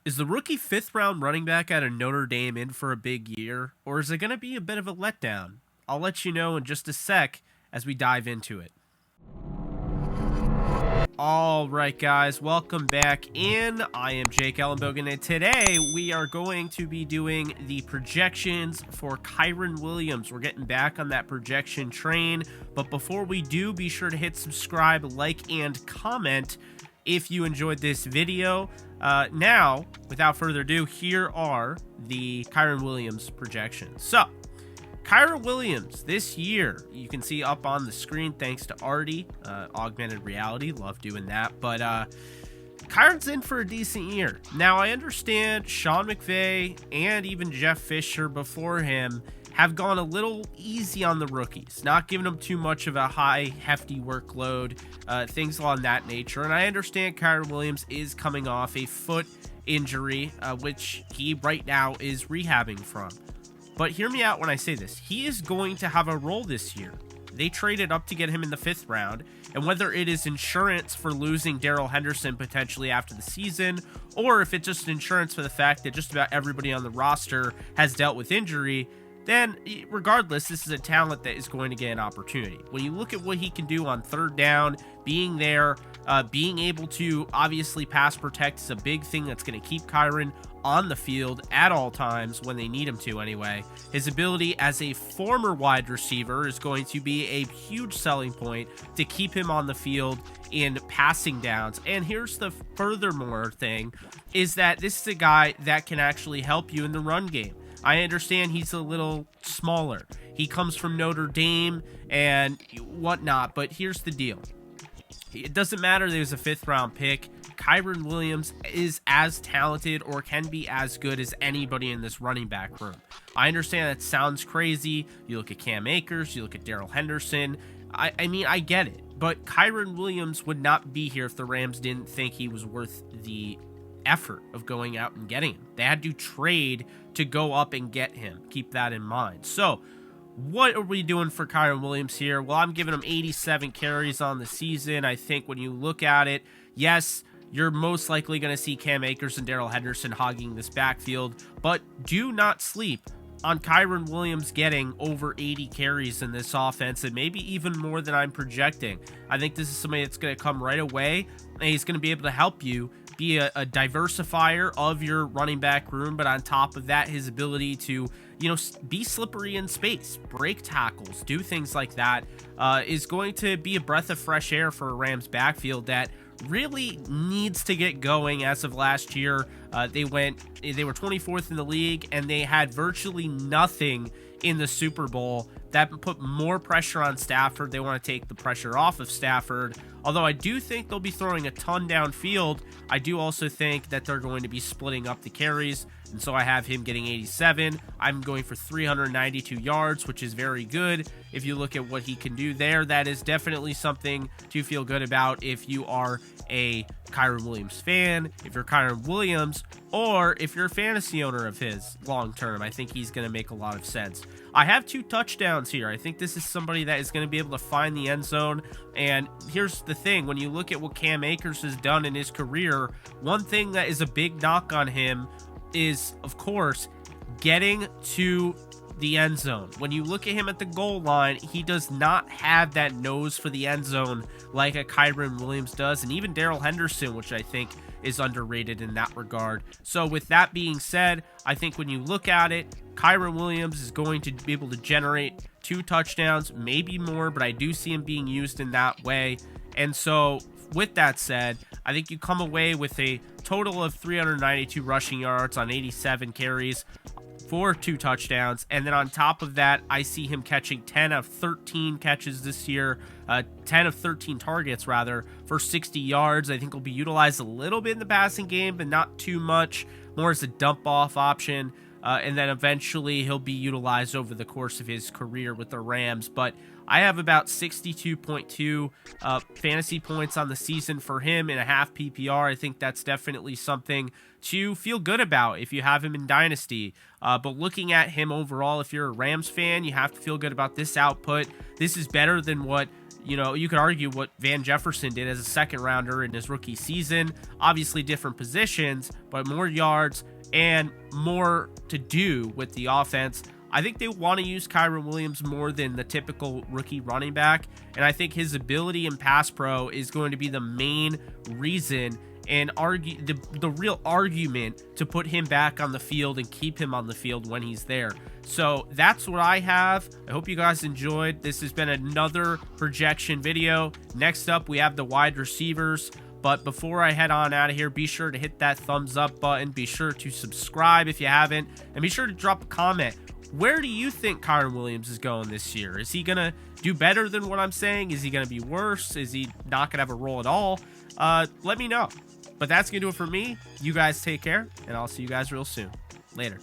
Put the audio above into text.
Is the rookie fifth round running back out of Notre Dame in for a big year, or is it going to be a bit of a letdown? I'll let you know in just a sec as we dive into it. All right, guys, welcome back in. I am Jake Ellenbogen, and today we are going to be doing the projections for Kyren Williams. We're getting back on that projection train, but before we do, be sure to hit subscribe, like, and comment if you enjoyed this video. Now, without further ado, here are the Kyren Williams projections. So, Kyren Williams this year, you can see up on the screen, thanks to Artie, augmented reality, love doing that, but Kyren's in for a decent year. Now, I understand Sean McVay and even Jeff Fisher before him have gone a little easy on the rookies, not giving them too much of a high, hefty workload, things along that nature, and I understand Kyren Williams is coming off a foot injury, which he right now is rehabbing from. But hear me out when I say this. He is going to have a role this year. They traded up to get him in the 5th round, and whether it is insurance for losing Darrell Henderson potentially after the season, or if it's just insurance for the fact that just about everybody on the roster has dealt with injury, then regardless, this is a talent that is going to get an opportunity. When you look at what he can do on 3rd down, being there, being able to obviously pass protect is a big thing that's going to keep Kyren on the field at all times when they need him to anyway. His ability as a former wide receiver is going to be a huge selling point to keep him on the field in passing downs. And here's the furthermore thing, is that this is a guy that can actually help you in the run game. I understand he's a little smaller. He comes from Notre Dame and whatnot, but here's the deal. It doesn't matter that he was a 5th round pick. Kyren Williams is as talented or can be as good as anybody in this running back room. I understand that sounds crazy. You look at Cam Akers, you look at Darrell Henderson. I mean, I get it. But Kyren Williams would not be here if the Rams didn't think he was worth the effort of going out and getting him. They had to trade to go up and get him. Keep that in mind. So, what are we doing for Kyren Williams here? Well, I'm giving him 87 carries on the season. I think when you look at it, yes, you're most likely going to see Cam Akers and Darrell Henderson hogging this backfield, but do not sleep on Kyren Williams getting over 80 carries in this offense, and maybe even more than I'm projecting. I think this is somebody that's going to come right away, and he's going to be able to help you be a diversifier of your running back room, but on top of that, his ability to, be slippery in space, break tackles, do things like that, is going to be a breath of fresh air for a Rams backfield that really needs to get going. As of last year, they were 24th in the league, and they had virtually nothing in the Super Bowl. That put more pressure on Stafford. They want to take the pressure off of Stafford. Although I do think they'll be throwing a ton downfield, I do also think that they're going to be splitting up the carries. And so I have him getting 87. I'm going for 392 yards, which is very good. If you look at what he can do there, that is definitely something to feel good about if you are a Kyren Williams fan, if you're Kyren Williams, or if you're a fantasy owner of his long term. I think he's going to make a lot of sense. I have 2 touchdowns here. I think this is somebody that is going to be able to find the end zone. And here's the thing. When you look at what Cam Akers has done in his career, one thing that is a big knock on him is, of course, getting to the end zone. When you look at him at the goal line, he does not have that nose for the end zone like a Kyren Williams does, and even Darrell Henderson, which I think is underrated in that regard. So with that being said, I think when you look at it, Kyren Williams is going to be able to generate 2 touchdowns, maybe more, but I do see him being used in that way. And so with that said, I think you come away with a total of 392 rushing yards on 87 carries for 2 touchdowns. And then on top of that, I see him catching 10 of 13 catches this year, 10 of 13 targets rather, for 60 yards. I think will be utilized a little bit in the passing game, but not too much, more as a dump off option. And then eventually he'll be utilized over the course of his career with the Rams. But I have about 62.2 fantasy points on the season for him in a half PPR. I think that's definitely something to feel good about if you have him in Dynasty. But looking at him overall, if you're a Rams fan, you have to feel good about this output. This is better than what you know, you could argue what Van Jefferson did as a second rounder in his rookie season. Obviously different positions, but more yards and more to do with the offense. I think they want to use Kyren Williams more than the typical rookie running back, and I think his ability in pass pro is going to be the main reason and the real argument to put him back on the field and keep him on the field when he's there. So that's what I have. I hope you guys enjoyed. This has been another projection video. Next up, we have the wide receivers. But before I head on out of here, be sure to hit that thumbs up button. Be sure to subscribe if you haven't. And be sure to drop a comment. Where do you think Kyren Williams is going this year? Is he going to do better than what I'm saying? Is he going to be worse? Is he not going to have a role at all? Let me know. But that's going to do it for me. You guys take care, and I'll see you guys real soon. Later.